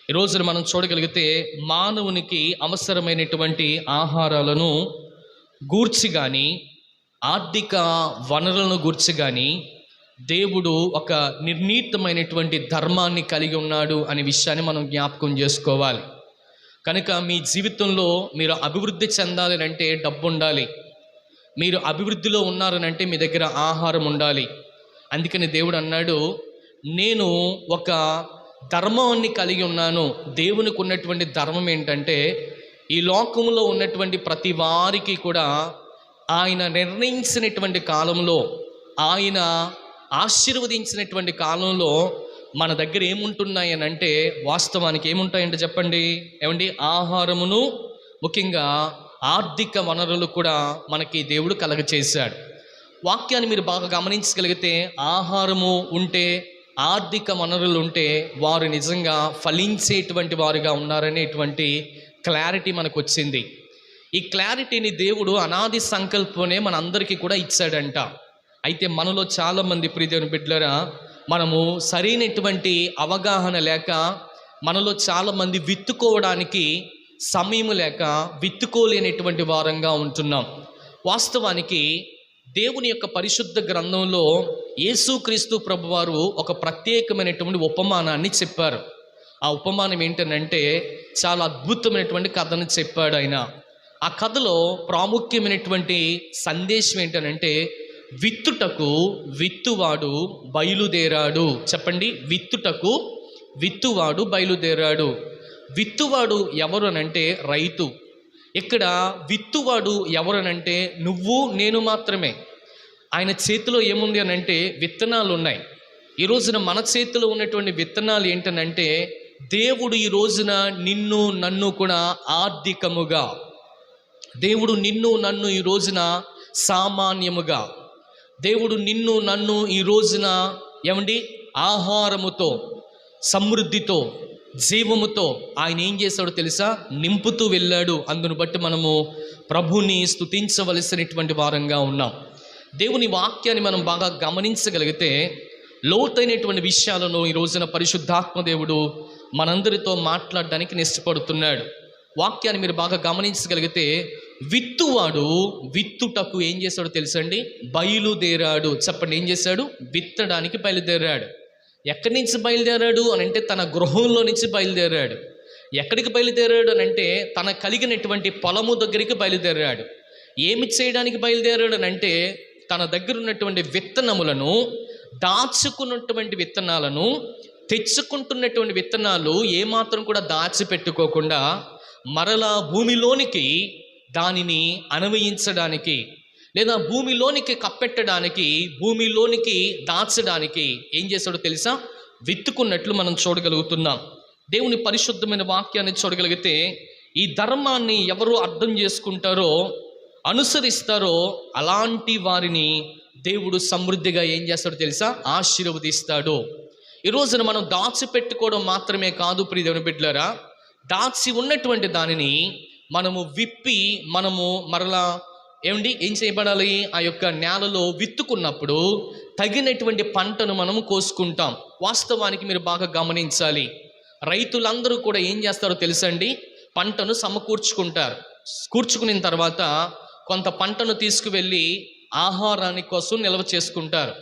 ఈ రోజున మనం చూడగలిగితే మానవునికి అవసరమైనటువంటి ఆహారాలను గూర్చి కానీ, ఆర్థిక వనరులను గూర్చి కానీ దేవుడు ఒక నిర్ణీతమైనటువంటి ధర్మాన్ని కలిగి ఉన్నాడు అనే విషయాన్ని మనం జ్ఞాపకం చేసుకోవాలి. కనుక మీ జీవితంలో మీరు అభివృద్ధి చెందాలి అంటే డబ్బు ఉండాలి. మీరు అభివృద్ధిలో ఉన్నారనంటే మీ దగ్గర ఆహారం ఉండాలి. అందుకని దేవుడు అన్నాడు, నేను ఒక ధర్మాన్ని కలిగి ఉన్నాను. దేవునికి ఉన్నటువంటి ధర్మం ఏంటంటే, ఈ లోకంలో ఉన్నటువంటి ప్రతి వారికి కూడా ఆయన నిర్ణయించినటువంటి కాలంలో, ఆయన ఆశీర్వదించినటువంటి కాలంలో మన దగ్గర ఏముంటున్నాయి అని అంటే, వాస్తవానికి ఏముంటాయంటే చెప్పండి ఏమండి, ఆహారమును ముఖ్యంగా ఆర్థిక వనరులు కూడా మనకి దేవుడు కలగచేశాడు. వాక్యాన్ని మీరు బాగా గమనించగలిగితే, ఆహారము ఉంటే, ఆర్థిక వనరులు ఉంటే వారు నిజంగా ఫలించేటువంటి వారుగా ఉన్నారనేటువంటి క్లారిటీ మనకు వచ్చింది. ఈ క్లారిటీని దేవుడు అనాది సంకల్పమే మనందరికీ కూడా ఇచ్చాడంట. అయితే మనలో చాలామంది ప్రియదేవుని బిడ్డలారా, మనము సరైనటువంటి అవగాహన లేక, మనలో చాలామంది విత్తుకోవడానికి సమయం లేక విత్తుకోలేనటువంటి వారంగా ఉంటున్నాం. వాస్తవానికి దేవుని యొక్క పరిశుద్ధ గ్రంథంలో యేసుక్రీస్తు ప్రభువారు ఒక ప్రత్యేకమైనటువంటి ఉపమానాన్ని చెప్పారు. ఆ ఉపమానం ఏంటనంటే, చాలా అద్భుతమైనటువంటి కథను చెప్పాడు ఆయన. ఆ కథలో ప్రాముఖ్యమైనటువంటి సందేశం ఏంటనంటే, విత్తుటకు విత్తువాడు బయలుదేరాడు. చెప్పండి, విత్తుటకు విత్తువాడు బయలుదేరాడు. విత్తువాడు ఎవరు అనంటే రైతు. ఇక్కడ విత్తువాడు ఎవరనంటే నువ్వు నేను మాత్రమే. ఆయన చేతిలో ఏముంది అనంటే విత్తనాలు ఉన్నాయి. ఈ రోజున మన చేతిలో ఉన్నటువంటి విత్తనాలు ఏంటనంటే, దేవుడు ఈ రోజున నిన్ను నన్ను కూడా ఆర్థికముగా, దేవుడు నిన్ను నన్ను ఈ రోజున సామాన్యముగా, దేవుడు నిన్ను నన్ను ఈ రోజున ఏమండి ఆహారముతో, సమృద్ధితో, జీవముతో ఆయన ఏం చేశాడో తెలుసా, నింపుతూ వెళ్ళాడు. అందును బట్టి మనము ప్రభుని స్తుతించవలసినటువంటి వారంగా ఉన్నాం. దేవుని వాక్యాన్ని మనం బాగా గమనించగలిగితే, లోతైనటువంటి విషయాలను ఈ రోజున పరిశుద్ధాత్మ దేవుడు మనందరితో మాట్లాడడానికి ఇష్టపడుతున్నాడు. వాక్యాన్ని మీరు బాగా గమనించగలిగితే, విత్తువాడు విత్తుటకు ఏం చేశాడో తెలుసండి, బయలుదేరాడు. చెప్పండి, ఏం చేశాడు? విత్తడానికి బయలుదేరాడు. ఎక్కడి నుంచి బయలుదేరాడు అని అంటే, తన గృహంలో నుంచి బయలుదేరాడు. ఎక్కడికి బయలుదేరాడు అని అంటే, తన కలిగినటువంటి పొలము దగ్గరికి బయలుదేరాడు. ఏమి చేయడానికి బయలుదేరాడు అని అంటే, తన దగ్గర ఉన్నటువంటి విత్తనములను, దాచుకున్నటువంటి విత్తనాలను, తెచ్చుకుంటున్నటువంటి విత్తనాలు ఏమాత్రం కూడా దాచిపెట్టుకోకుండా మరలా భూమిలోనికి దానిని అన్వయించడానికి, లేదా భూమిలోనికి కప్పెట్టడానికి, భూమిలోనికి దాచడానికి ఏం చేశాడో తెలుసా, విత్తుకున్నట్లు మనం చూడగలుగుతున్నాం. దేవుని పరిశుద్ధమైన వాక్యాన్ని చూడగలిగితే, ఈ ధర్మాన్ని ఎవరు అర్థం చేసుకుంటారో, అనుసరిస్తారో అలాంటి వారిని దేవుడు సమృద్ధిగా ఏం చేస్తాడో తెలుసా, ఆశీర్వదిస్తాడు. ఈ రోజున మనం దాచిపెట్టుకోవడం మాత్రమే కాదు ప్రియదేవుని బిడ్డలారా, దాచి ఉన్నటువంటి దానిని మనము విప్పి మనము మరలా ఏం చేయబడాలి, ఆ యొక్క నేలలో విత్తుకున్నప్పుడు తగినటువంటి పంటను మనము కోసుకుంటాం. వాస్తవానికి మీరు బాగా గమనించాలి, రైతులందరూ కూడా ఏం చేస్తారో తెలుసండి, పంటను సమకూర్చుకుంటారు. కూర్చుకున్న తర్వాత కొంత పంటను తీసుకువెళ్ళి ఆహారాని కోసం నిల్వ చేసుకుంటారు.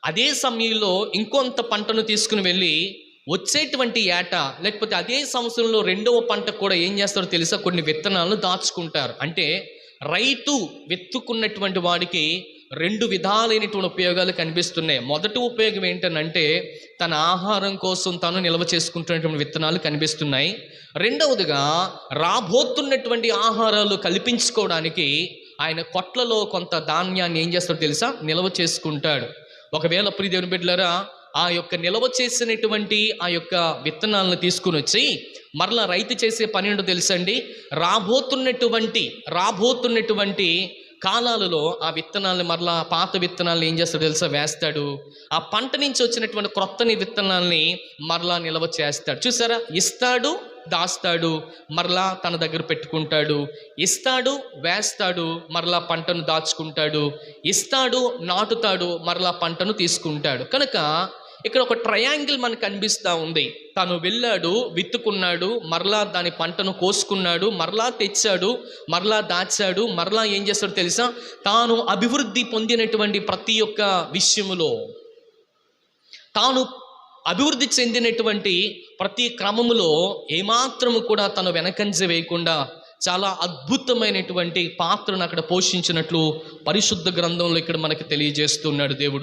అదే సమయంలో ఇంకొంత పంటను తీసుకుని వెళ్ళి వచ్చేటువంటి ఏట, లేకపోతే అదే సంవత్సరంలో రెండవ పంట కూడా ఏం చేస్తారో తెలుసా, కొన్ని విత్తనాలను దాచుకుంటారు. అంటే రైతు విత్తుకున్నటువంటి వాడికి రెండు విధాలైనటువంటి ఉపయోగాలు కనిపిస్తున్నాయి. మొదటి ఉపయోగం ఏంటనంటే, తన ఆహారం కోసం తాను నిల్వ చేసుకుంటున్నటువంటి విత్తనాలు కనిపిస్తున్నాయి. రెండవదిగా, రాబోతున్నటువంటి ఆహారాలు కల్పించుకోవడానికి ఆయన కొట్లలో కొంత ధాన్యాన్ని ఏం చేస్తాడో తెలుసా, నిల్వ చేసుకుంటాడు. ఒకవేళ ప్రియదేవుని బిడ్డలారా, ఆ యొక్క నిల్వ చేసినటువంటి ఆ యొక్క విత్తనాలను తీసుకుని వచ్చి మరలా రైతు చేసే పని ఏంటో తెలుసండి, రాబోతున్నటువంటి కాలాలలో ఆ విత్తనాలను మరలా పాత విత్తనాలను ఏం చేస్తాడో తెలుసా, వేస్తాడు. ఆ పంట నుంచి వచ్చినటువంటి క్రొత్తని విత్తనాలని మరలా నిల్వ చేస్తాడు. చూసారా, ఇస్తాడు, దాస్తాడు, మరలా తన దగ్గర పెట్టుకుంటాడు. ఇస్తాడు, వేస్తాడు, మరలా పంటను దాచుకుంటాడు. ఇస్తాడు, నాటుతాడు, మరలా పంటను తీసుకుంటాడు. కనుక ఇక్కడ ఒక ట్రయాంగిల్ మనకు కనిపిస్తూ ఉంది. తను వెళ్ళాడు, విత్తుకున్నాడు, మరలా దాని పంటను కోసుకున్నాడు, మరలా తెచ్చాడు, మరలా దాచాడు, మరలా ఏం చేస్తాడో తెలుసా, తాను అభివృద్ధి పొందినటువంటి ప్రతి ఒక్క విషయములో, తాను అభివృద్ధి చెందినటువంటి ప్రతి క్రమములో ఏమాత్రము కూడా తను వెనకంజ వేయకుండా చాలా అద్భుతమైనటువంటి పాత్రను అక్కడ పోషించినట్లు పరిశుద్ధ గ్రంథంలో ఇక్కడ మనకి తెలియజేస్తున్నాడు దేవుడు.